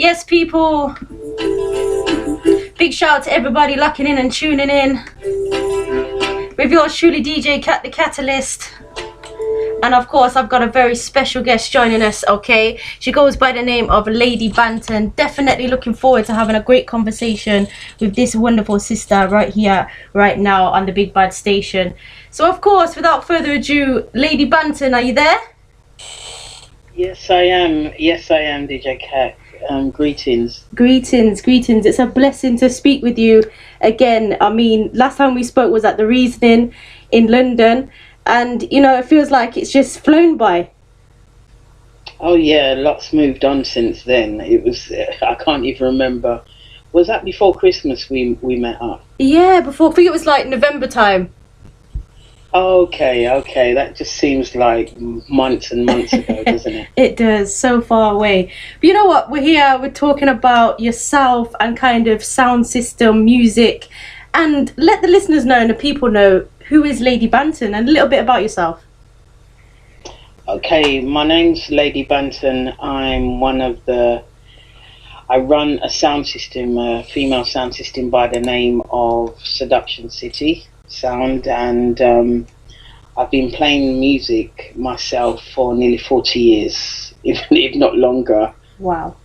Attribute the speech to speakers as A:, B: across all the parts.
A: Yes, people. Big shout out to everybody locking in and tuning in. With yours truly, DJ Kat, the Kat-a-lyst. And of course, I've got a very special guest joining us, okay? She goes by the name of Lady Banton. Definitely looking forward to having a great conversation with this wonderful sister right here, right now on the Big Bad Station. So, of course, without further ado, Lady Banton, are you there?
B: Yes, I am. Yes, I am, DJ Kat. Greetings.
A: Greetings. It's a blessing to speak with you again. I mean, last time we spoke was at the Reasoning in London. And, you know, it feels like it's just flown by.
B: Oh, yeah, lots moved on since then. It was, I can't even remember. Was that before Christmas we met up?
A: Yeah, before, I think it was like November time.
B: Okay. That just seems like months and months ago, doesn't it?
A: It does, so far away. But you know what? We're talking about yourself and kind of sound system, music. And let the listeners know and the people know, who is Lady Banton, and a little bit about yourself.
B: Okay, my name's Lady Banton. I run a sound system, a female sound system by the name of Seduction City Sound, and I've been playing music myself for nearly 40 years, if not longer.
A: Wow.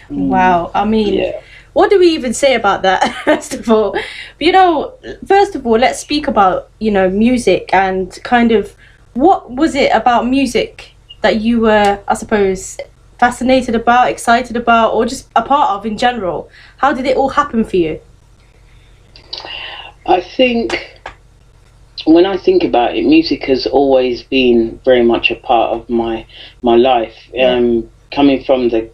A: Wow. I mean...
B: Yeah.
A: What do we even say about that, first of all? But, you know, first of all, let's speak about, you know, music and kind of what was it about music that you were, I suppose, fascinated about, excited about, or just a part of in general? How did it all happen for you?
B: I think when I think about it, music has always been very much a part of my life.
A: Yeah.
B: Coming from the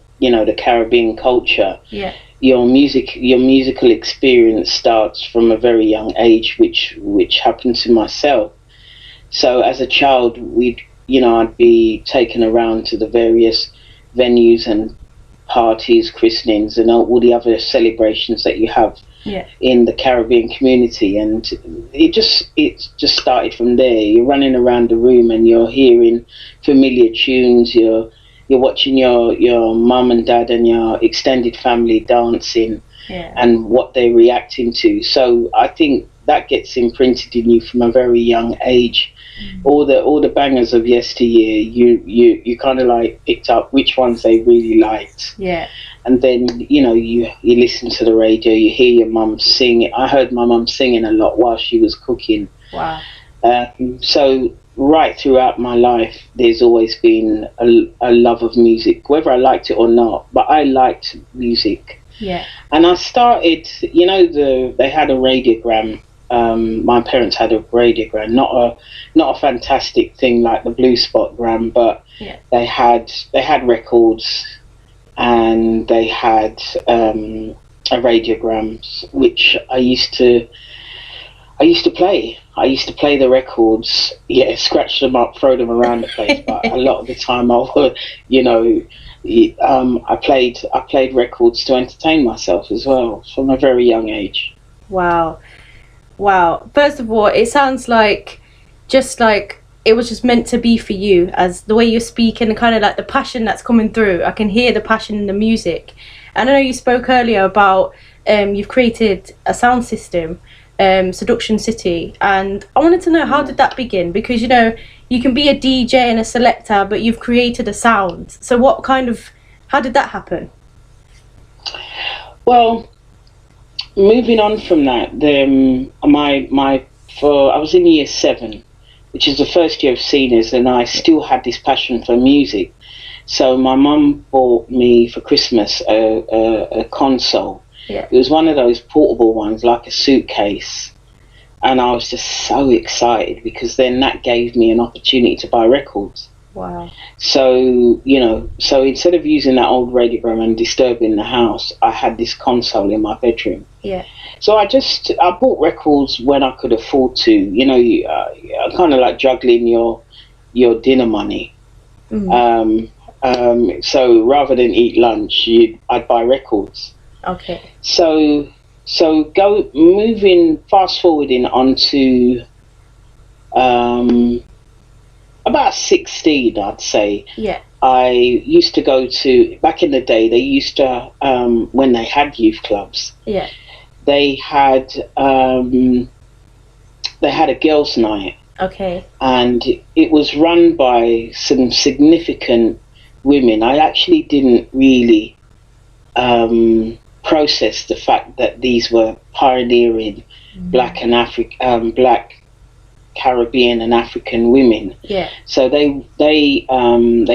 B: Caribbean culture.
A: Yeah.
B: Your musical experience starts from a very young age, which happened to myself. So as a child, I'd be taken around to the various venues and parties, christenings, and all the other celebrations that you have in the Caribbean community, and it just started from there. You're running around the room and you're hearing familiar tunes. You're watching your mum and dad and your extended family dancing and what they're reacting to. So I think that gets imprinted in you from a very young age. All the bangers of yesteryear, you kind of like picked up which ones they really liked.
A: Yeah.
B: And then, you listen to the radio, you hear your mum sing. I heard my mum singing a lot while she was cooking.
A: Wow.
B: So right throughout my life, there's always been a love of music, whether I liked it or not, but I liked music.
A: Yeah.
B: And I started, they had a radiogram. My parents had a radiogram, not a fantastic thing like the Blue Spot gram, but they had records, and they had a radiogram, which I used to play. I used to play the records, scratch them up, throw them around the place. But a lot of the time, I played records to entertain myself as well from a very young age.
A: Wow. First of all, it sounds like it was just meant to be for you, as the way you're speaking and kind of like the passion that's coming through. I can hear the passion in the music. And I know you spoke earlier about you've created a sound system, Seduction City, and I wanted to know, how did that begin? Because you can be a DJ and a selector, but you've created a sound. So how did that happen?
B: Well, moving on from that, I was in year 7, which is the first year of seniors, and I still had this passion for music. So my mum bought me for Christmas a console.
A: Yeah.
B: It was one of those portable ones, like a suitcase, and I was just so excited because then that gave me an opportunity to buy records.
A: Wow.
B: So instead of using that old radiogram and disturbing the house, I had this console in my bedroom.
A: Yeah.
B: So I bought records when I could afford to. Kind of like juggling your dinner money.
A: Mm-hmm.
B: So rather than eat lunch, I'd buy records.
A: Okay.
B: So fast forwarding onto about 16, I'd say.
A: Yeah.
B: I used to go to, back in the day, they used to, when they had youth clubs,
A: Yeah.
B: they had a girls' night,
A: Okay.
B: and it was run by some significant women. I actually didn't really process the fact that these were pioneering black and black Caribbean and African women.
A: Yeah.
B: So they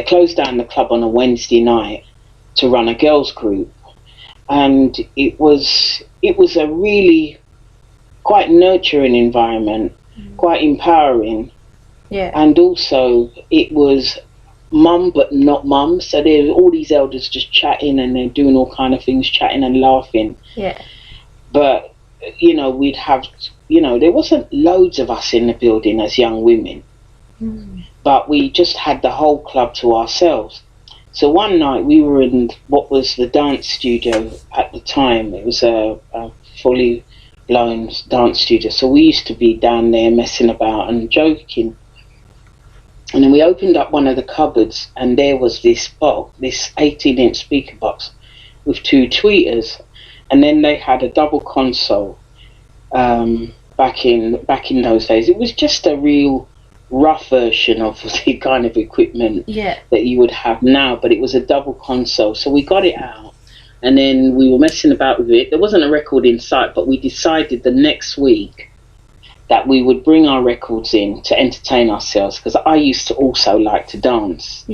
B: closed down the club on a Wednesday night to run a girls group, and it was a really quite nurturing environment, quite empowering.
A: Yeah.
B: And also it was mum but not mum, so there were all these elders just chatting, and they're doing all kind of things, chatting and laughing.
A: Yeah.
B: But we'd have, there wasn't loads of us in the building as young women, but we just had the whole club to ourselves. So one night we were in what was the dance studio at the time. It was a fully blown dance studio, so we used to be down there messing about and joking. And then we opened up one of the cupboards, and there was this box, this 18-inch speaker box with 2 tweeters, and then they had a double console. Back in those days, it was just a real rough version of the kind of equipment that you would have now, but it was a double console. So we got it out, and then we were messing about with it. There wasn't a record in sight, but we decided the next week that we would bring our records in to entertain ourselves, because I used to also like to dance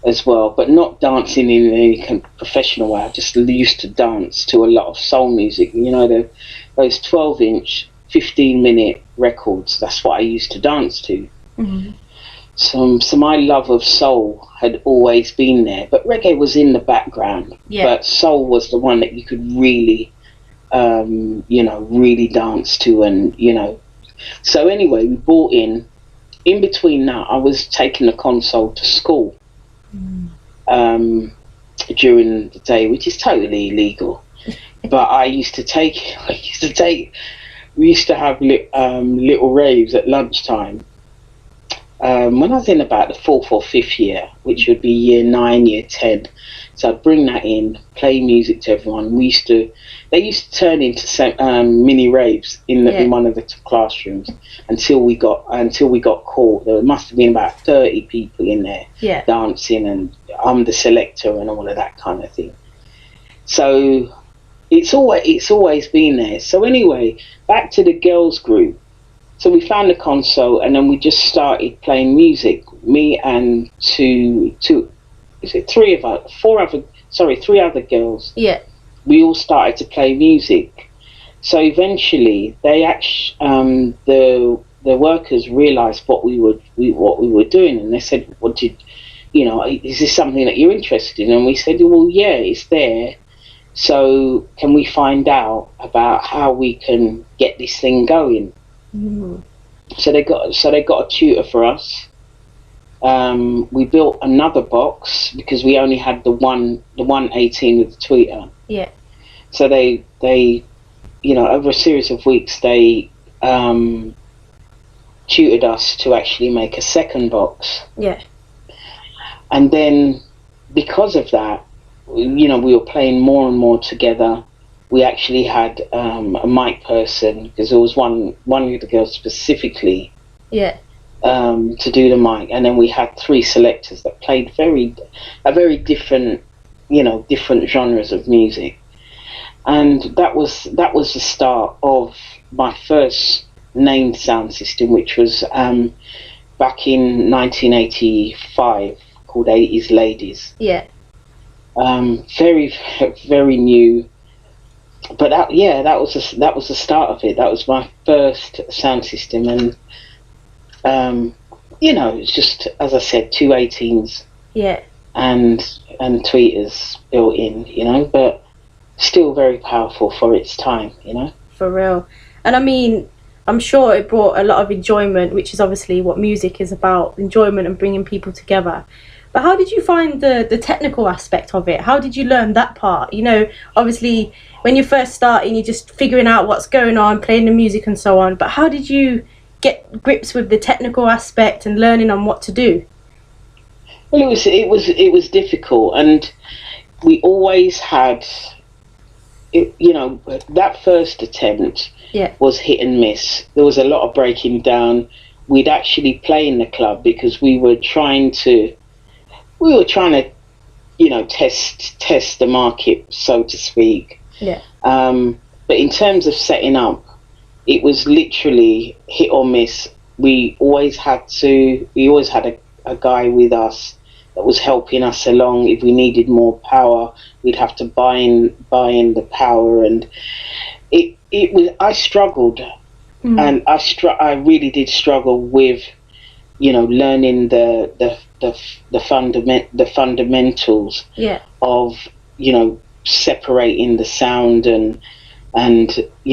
B: as well, but not dancing in any kind of professional way. I just used to dance to a lot of soul music, those 12-inch 15-minute records. That's what I used to dance to. So my love of soul had always been there, but reggae was in the background. But soul was the one that you could really really dance to. And so anyway, we bought in between that, I was taking the console to school during the day, which is totally illegal. But we used to have little raves at lunchtime. When I was in about the 4th or 5th year, which would be year 9, year 10, so I'd bring that in, play music to everyone. They used to turn into mini raves in one of the classrooms until we got caught. There must have been about 30 people in there dancing, and I'm the selector and all of that kind of thing. So it's always been there. So anyway, back to the girls group. So we found the console, and then we just started playing music. Me and three other girls. Yeah. We all started to play music. So eventually, they actually, the workers realised what we were doing, and they said, "What is this something that you're interested in?" And we said, "Well, yeah, it's there. So can we find out about how we can get this thing going?" So they got a tutor for us. We built another box because we only had the one 18 with the tweeter. Yeah. So they over a series of weeks they tutored us to actually make a second box. Yeah. And then because of that, we were playing more and more together. We actually had a mic person, because there was one of the girls specifically to do the mic, and then we had 3 selectors that played very different different genres of music. And that was the start of my first named sound system, which was back in 1985, called 80s Ladies. Yeah. Very, very new. But that was the start of it. That was my first sound system, and it's just, as I said, 2 18s. Yeah. And tweeters built in, but still very powerful for its time, For real. And I mean, I'm sure it brought a lot of enjoyment, which is obviously what music is about, enjoyment and bringing people together. But how did you find the technical aspect of it? How did you learn that part? Obviously, when you're first starting, you're just figuring out what's going on, playing the music and so on. But how did you get grips with the technical aspect and learning on what to do? Well, it was difficult, and we always had, that first attempt
A: Yeah.
B: was hit and miss. There was a lot of breaking down. We'd actually play in the club because we were trying to test the market, so to speak.
A: Yeah.
B: But in terms of setting up, it was literally hit or miss. We always had a guy with us that was helping us along. If we needed more power, we'd have to buy in the power, and I struggled, and I really did struggle with learning the fundamentals
A: Yeah.
B: of separating the sound and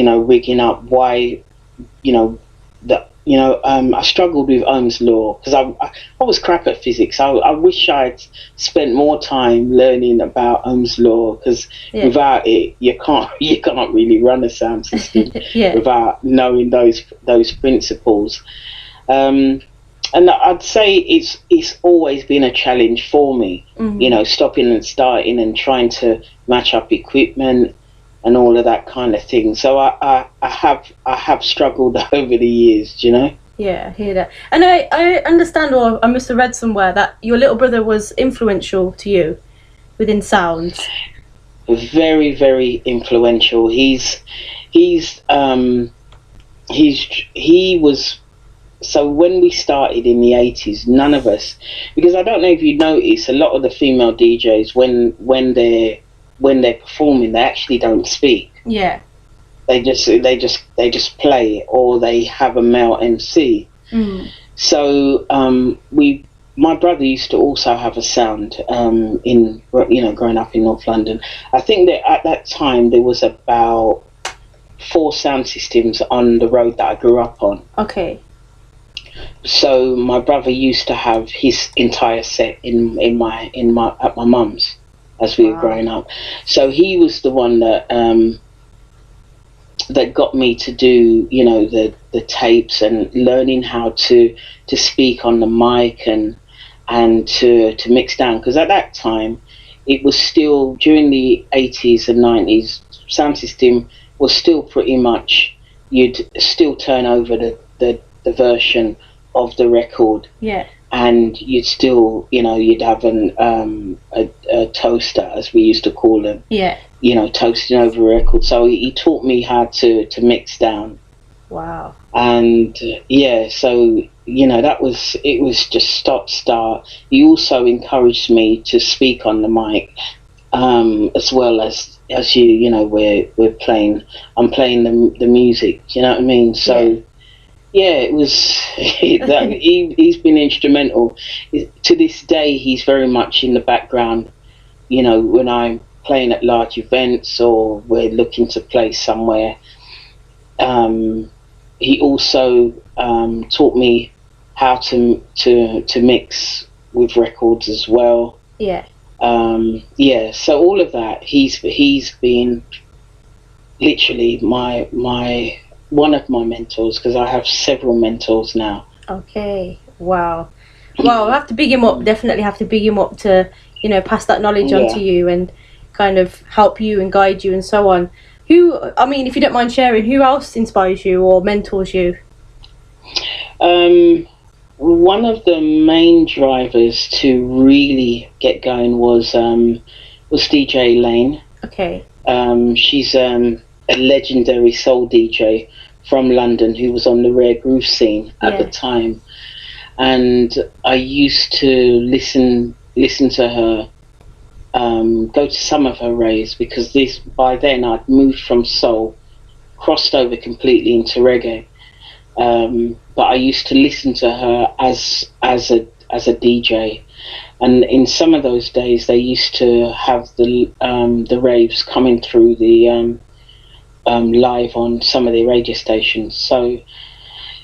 B: rigging up. Why I struggled with Ohm's law because I was crap at physics. I wish I'd spent more time learning about Ohm's law, because without it you can't really run a sound system without knowing those principles. And I'd say it's always been a challenge for me, stopping and starting and trying to match up equipment and all of that kind of thing. So I have struggled over the years,
A: Yeah, I hear that. And I understand, or I must have read somewhere, that your little brother was influential to you within sounds.
B: Very, very influential. He was. So when we started in the 80s, none of us, because I don't know if you notice, a lot of the female DJs, when they're performing, they actually don't speak.
A: Yeah.
B: They just play, or they have a male MC. So my brother used to also have a sound in growing up in North London. I think that at that time there was about 4 sound systems on the road that I grew up on.
A: Okay.
B: So my brother used to have his entire set at my mum's as we were growing up. So he was the one that got me to do the tapes and learning how to speak on the mic and to mix down, because at that time it was still, during the 80s and 90s, sound system was still pretty much, you'd still turn over the version of the record, and you'd still you'd have a toaster, as we used to call them, toasting over a record. So he taught me how to mix down.
A: Wow.
B: And so it was just start. He also encouraged me to speak on the mic, as well as we're playing, I'm playing the music, you know what I mean? So it was he's been instrumental. To this day, he's very much in the background, when I'm playing at large events or we're looking to play somewhere. He also taught me how to mix with records as well. So all of that, he's been literally my one of my mentors, because I have several mentors now.
A: Okay. Wow. I have to big him up. Definitely have to big him up to pass that knowledge on to you and kind of help you and guide you and so on. If you don't mind sharing, who else inspires you or mentors you?
B: One of the main drivers to really get going was DJ Lane.
A: Okay.
B: She's a legendary soul DJ from London who was on the rare groove scene at the time, and I used to listen to her, go to some of her raves, because by then I'd moved from soul, crossed over completely into reggae, but I used to listen to her as a DJ. And in some of those days, they used to have the raves coming through the live on some of the radio stations. So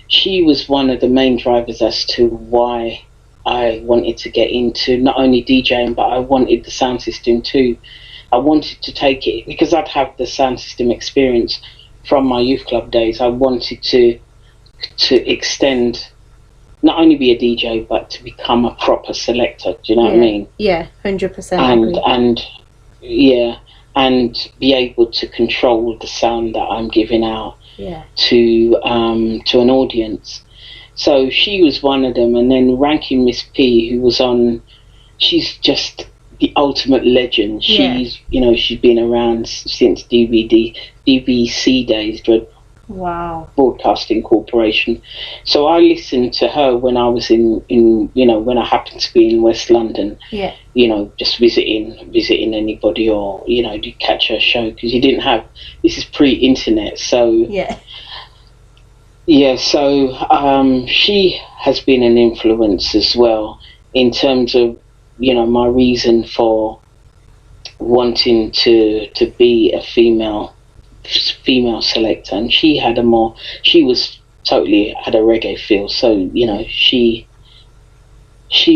B: she was one of the main drivers as to why I wanted to get into not only DJing, but I wanted the sound system too. I wanted to take it because I'd have the sound system experience from my youth club days. I wanted to extend not only be a DJ, but to become a proper selector. Do you know what I mean?
A: Yeah, 100%.
B: And yeah, and be able to control the sound that I'm giving out to an audience. So she was one of them, and then Ranking Miss P, who was on, she's just the ultimate legend. She's she's been around since DBC days, Broadcasting Corporation. So I listened to her when I was in when I happened to be in West London.
A: Yeah.
B: Just visiting anybody, or to catch her show, because you didn't have, this is pre-internet, so so she has been an influence as well in terms of my reason for wanting to be a female selector. And she had was totally had a reggae feel, so she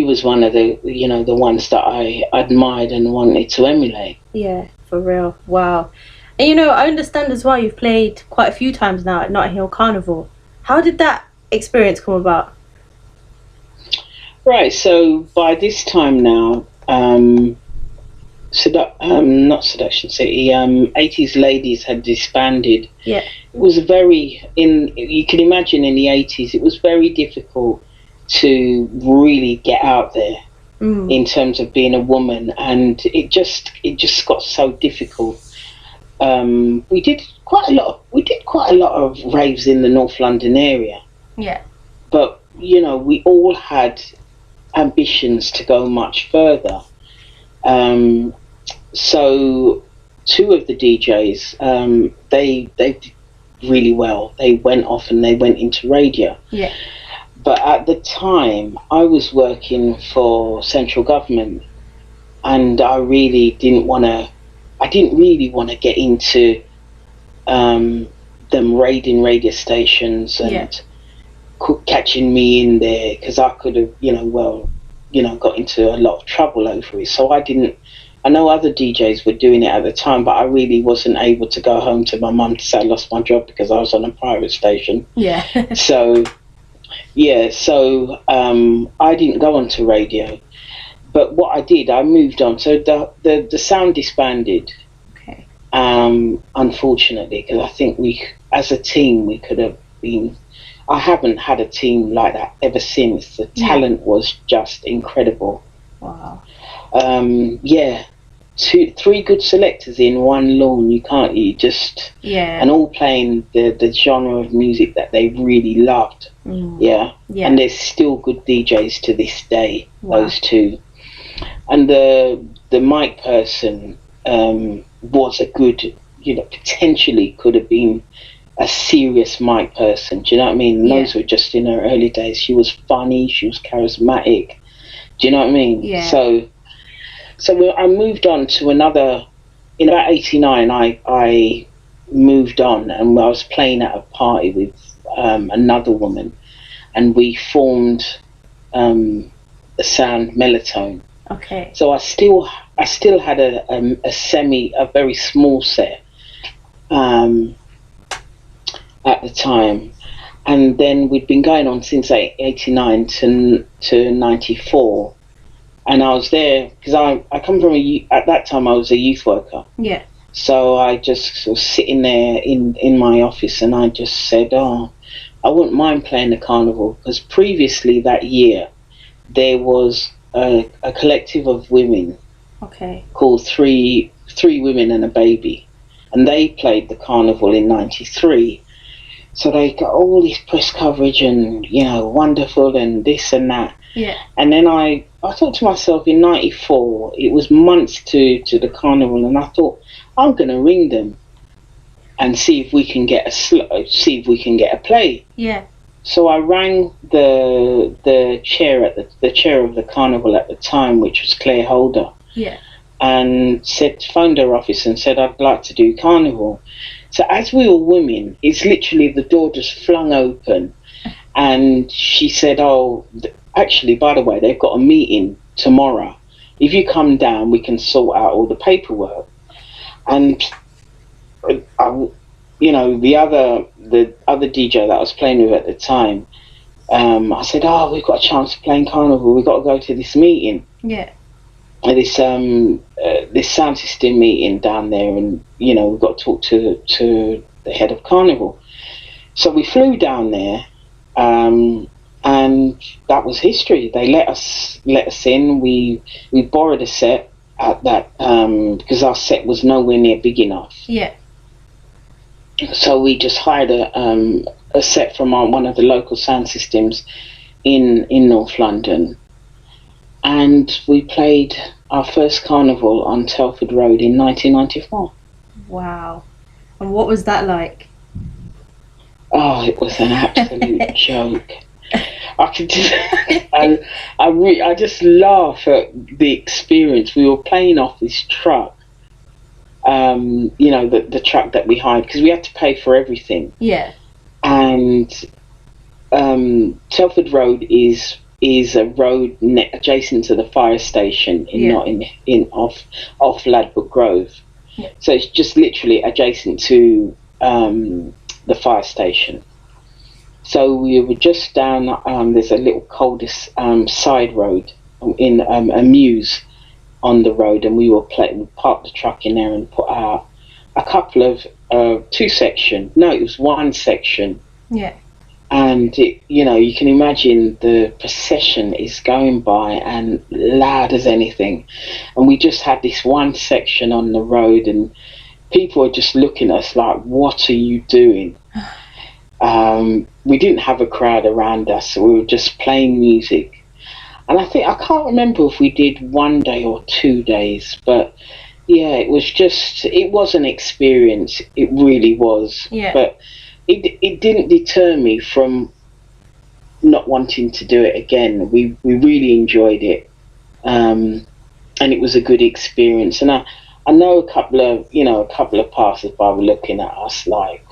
B: was one of the the ones that I admired and wanted to emulate.
A: Yeah, for real. Wow. And I understand as well you've played quite a few times now at Notting Hill Carnival. How did that experience come about?
B: Right, so by this time now, not Seduction City, 80s Ladies had disbanded.
A: Yeah.
B: It was you can imagine in the 80s, it was very difficult to really get out there in terms of being a woman, and it just got so difficult. We did quite a lot of raves in the North London area.
A: Yeah.
B: But we all had ambitions to go much further. So two of the DJs, they did really well. They went off and they went into radio.
A: Yeah.
B: But at the time, I was working for central government, and I really didn't really want to get into them raiding radio stations and catching me in there, because I could have, got into a lot of trouble over it. So I know other DJs were doing it at the time, but I really wasn't able to go home to my mum to say I lost my job because I was on a private station.
A: Yeah.
B: So I didn't go onto radio. But what I did, I moved on. So the sound disbanded.
A: Okay.
B: Unfortunately, because I think as a team, we could have been. I haven't had a team like that ever since. The talent was just incredible.
A: Wow.
B: Three good selectors in one lawn. And all playing the genre of music that they really loved. Yeah. And there's still good DJs to this day. Wow. Those two. And the mic person was a good, potentially could have been a serious mic person. Do you know what I mean? Yeah. Those were just in her early days. She was funny. She was charismatic. Do you know what I mean?
A: Yeah.
B: So I moved on to another. In about '89, I moved on, and I was playing at a party with another woman, and we formed the sound Melatonin.
A: Okay.
B: So I still had a very small set at the time, and then we'd been going on since '89 to '94, and I was there because I come from at that time I was a youth worker.
A: Yeah.
B: So I just was sitting there in my office, and I just said, I wouldn't mind playing the carnival, because previously that year there was a collective of women, called Three Women and a Baby, and they played the carnival in '93. So they got all this press coverage and wonderful and this and that.
A: Yeah.
B: And then I thought to myself, in '94, it was months to the carnival, and I thought, I'm going to ring them and see if we can get a play.
A: Yeah.
B: So I rang the chair of the carnival at the time, which was Claire Holder.
A: Yeah.
B: And phoned her office and said, I'd like to do carnival. So as we were women, it's literally the door just flung open, and she said, actually, by the way, they've got a meeting tomorrow. If you come down, we can sort out all the paperwork. And the other DJ that I was playing with at the time, I said, "Oh, we've got a chance to play in Carnival. We've got to go to this meeting,
A: Yeah.
B: this sound system meeting down there, and we've got to talk to the head of Carnival." So we flew down there, and that was history. They let us in. We borrowed a set at that because our set was nowhere near big enough.
A: Yeah.
B: So we just hired a set from one of the local sound systems in North London, and we played our first carnival on Telford Road in 1994.
A: Wow. And what was that like?
B: Oh, it was an absolute joke. I just laugh at the experience. We were playing off this truck, the truck that we hired, because we had to pay for everything.
A: Yeah.
B: And Telford Road is a road adjacent to the fire station off Ladbroke Grove.
A: Yeah.
B: So it's just literally adjacent to the fire station. So we were just down. There's a little side road in a mews on the road, and we parked the truck in there and put out a couple of two section. No, it was one section.
A: Yeah.
B: And you can imagine the procession is going by and loud as anything, and we just had this one section on the road, and people were just looking at us like, "What are you doing?" We didn't have a crowd around us, so we were just playing music. And I can't remember if we did 1 day or 2 days, but yeah, it was an experience. It really was.
A: Yeah.
B: But it didn't deter me from not wanting to do it again. We really enjoyed it, and it was a good experience. And I know a couple of passers-by were looking at us like,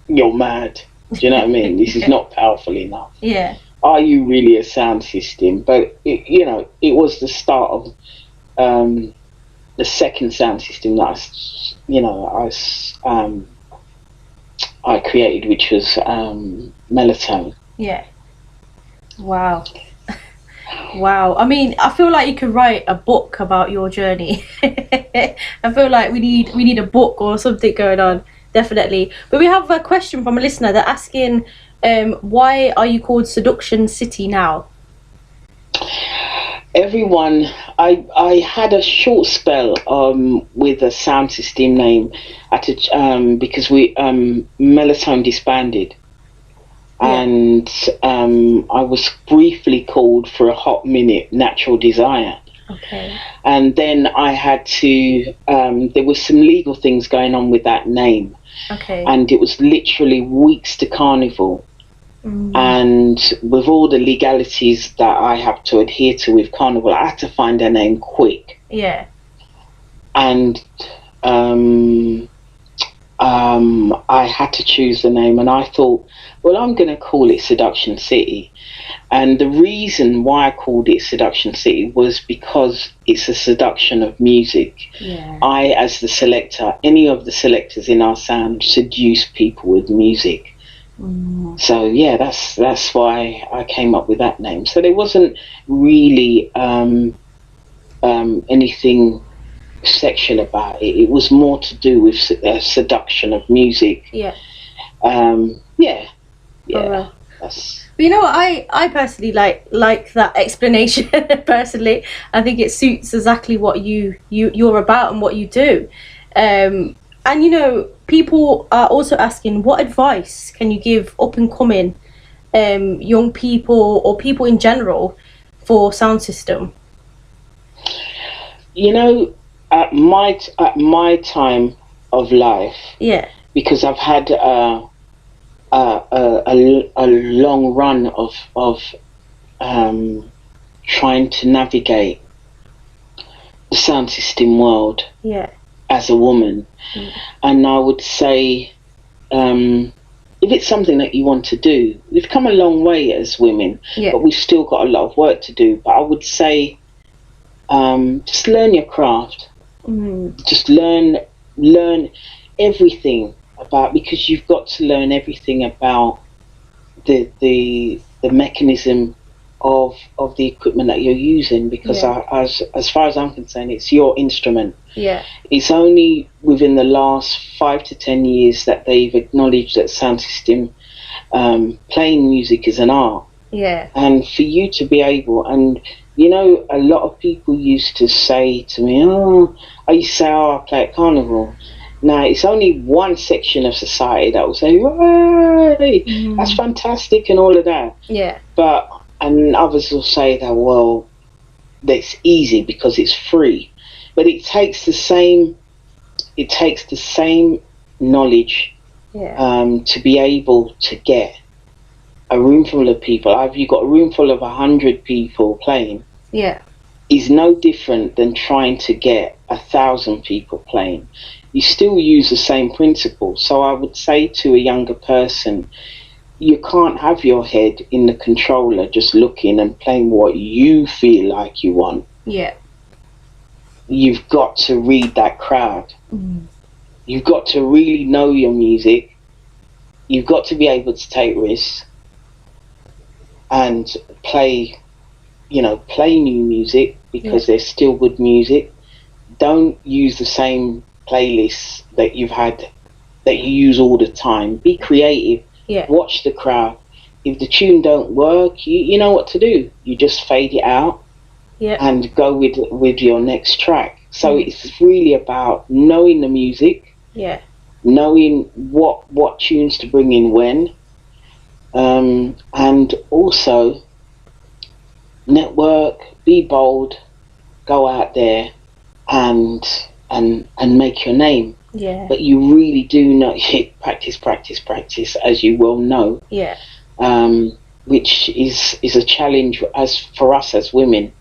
B: "You're mad." Do you know what I mean? This is not powerful enough.
A: Yeah.
B: Are you really a sound system? But it was the start of the second sound system that I created, which was Melatonin.
A: Yeah. Wow. Wow. I mean, I feel like you could write a book about your journey. I feel like we need a book or something going on. Definitely. But we have a question from a listener. They're asking, why are you called Seduction City now?
B: Everyone, I had a short spell with a sound system name because Melatonin disbanded. Yeah. And I was briefly called for a hot minute Natural Desire.
A: Okay.
B: And then I had to, there was some legal things going on with that name.
A: Okay.
B: And it was literally weeks to Carnival.
A: Mm.
B: And with all the legalities that I have to adhere to with Carnival, I had to find a name quick.
A: Yeah.
B: And I had to choose the name, and I thought, well, I'm going to call it Seduction City. And the reason why I called it Seduction City was because it's a seduction of music.
A: Yeah.
B: I, as the selector, any of the selectors in our sound, seduce people with music.
A: Mm.
B: So yeah, that's why I came up with that name. So there wasn't really anything sexual about it. It was more to do with seduction of music.
A: Yeah.
B: Yeah.
A: But you know what, I personally like that explanation. Personally, I think it suits exactly what you're about and what you do. And people are also asking, what advice can you give up and coming young people or people in general for sound system?
B: At my time of life,
A: yeah,
B: because I've had a long run of trying to navigate the sound system world,
A: yeah,
B: as a woman.
A: Mm.
B: And I would say, if it's something that you want to do, we've come a long way as women,
A: yeah,
B: but we've still got a lot of work to do. But I would say, just learn your craft.
A: Mm.
B: Just learn everything about, because you've got to learn everything about the the mechanism of the equipment that you're using, because as far as I'm concerned, it's your instrument.
A: Yeah.
B: It's only within the last 5 to 10 years that they've acknowledged that sound system, playing music is an art.
A: Yeah.
B: And for you to be able, and you know, a lot of people used to say to me, I used to say, I play at carnival. Now, it's only one section of society that will say, hey, that's fantastic and all of that.
A: Yeah.
B: And others will say that, well, that's easy because it's free. But it takes the same knowledge to be able to get a room full of people. If you've got a room full of 100 people playing, is no different than trying to get 1,000 people playing. You still use the same principle. So I would say to a younger person, you can't have your head in the controller just looking and playing what you feel like you want.
A: Yeah.
B: You've got to read that crowd. You've got to really know your music. You've got to be able to take risks and play new music, because there's still good music. Don't use the same playlists that you've had, that you use all the time. Be creative. Watch the crowd. If the tune don't work, you know what to do. You just fade it out and go with your next track. So it's really about knowing the music, knowing what tunes to bring in when, and also network, be bold, go out there and make your name. But you really do know, practice, as you well know. Which is a challenge as for us as women.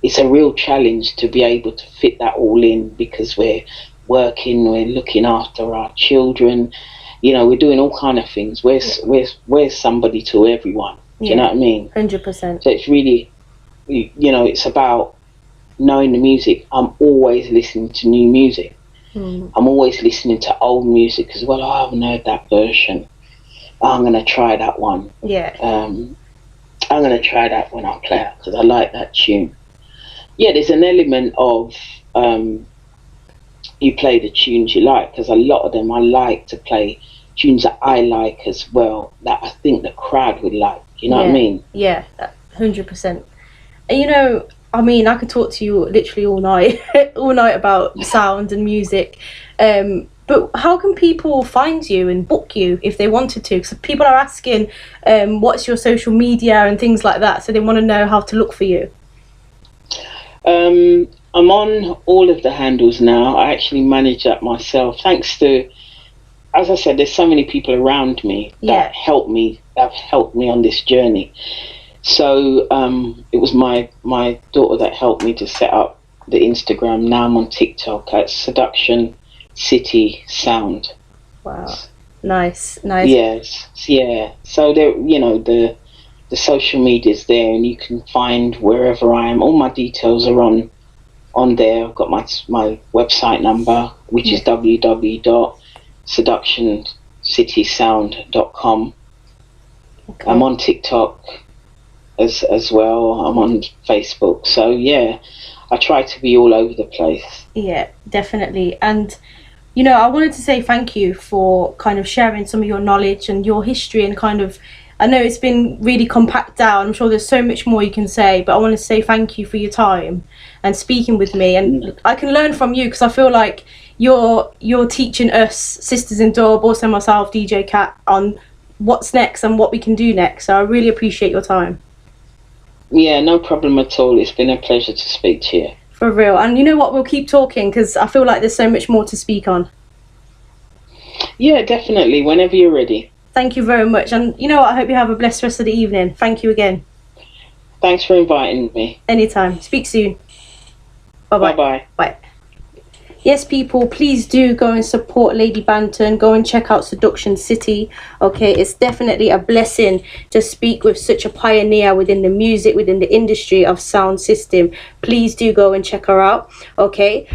B: It's a real challenge to be able to fit that all in, because we're working, we're looking after our children, you know, we're doing all kind of things. We're somebody to everyone. Do you know what I mean?
A: 100%.
B: So it's really, you know, it's about knowing the music. I'm always listening to new music. I'm always listening to old music as well. I haven't heard that version. I'm going to try that one. I'm going to try that when I play it, because I like that tune. There's an element of you play the tunes you like, because a lot of them I like to play tunes that I like as well, that I think the crowd would like. You know what I mean?
A: 100%. And you know, I mean, I could talk to you literally all night, all night about sound and music. But how can people find you and book you if they wanted to? Because people are asking, what's your social media and things like that, so they want to know how to look for you.
B: I'm on all of the handles now. I actually manage that myself, thanks to, as I said, there's so many people around me that help me on this journey. So it was my daughter that helped me to set up the Instagram. Now I'm on TikTok at Seduction City Sound.
A: Wow, nice.
B: Yes, yeah. So there, you know, the social media's there, and you can find wherever I am. All my details are on there. I've got my website number, which is www.seductioncitysound.com. I'm on TikTok as well. I'm on Facebook. So yeah, I try to be all over the place. Yeah,
A: definitely. And you know, I wanted to say thank you for kind of sharing some of your knowledge and your history, and kind of, I know it's been really compact down. I'm sure there's so much more you can say, but I want to say thank you for your time and speaking with me. And I can learn from you, because I feel like you're teaching us sisters in Dub, also myself, DJ Kat, on what's next and what we can do next. So I really appreciate your time.
B: Yeah, no problem at all. It's been a pleasure to speak to you.
A: For real. And you know what, we'll keep talking, because I feel like there's so much more to speak on.
B: Yeah, definitely, whenever you're ready.
A: Thank you very much. And you know what, I hope you have a blessed rest of the evening. Thank you again.
B: Thanks for inviting me.
A: Anytime. Speak soon. Bye-bye.
B: Bye-bye.
A: Bye. Yes, people, please do go and support Lady Banton. Go and check out Seduction City. Okay, it's definitely a blessing to speak with such a pioneer within the music, within the industry of sound system. Please do go and check her out. Okay.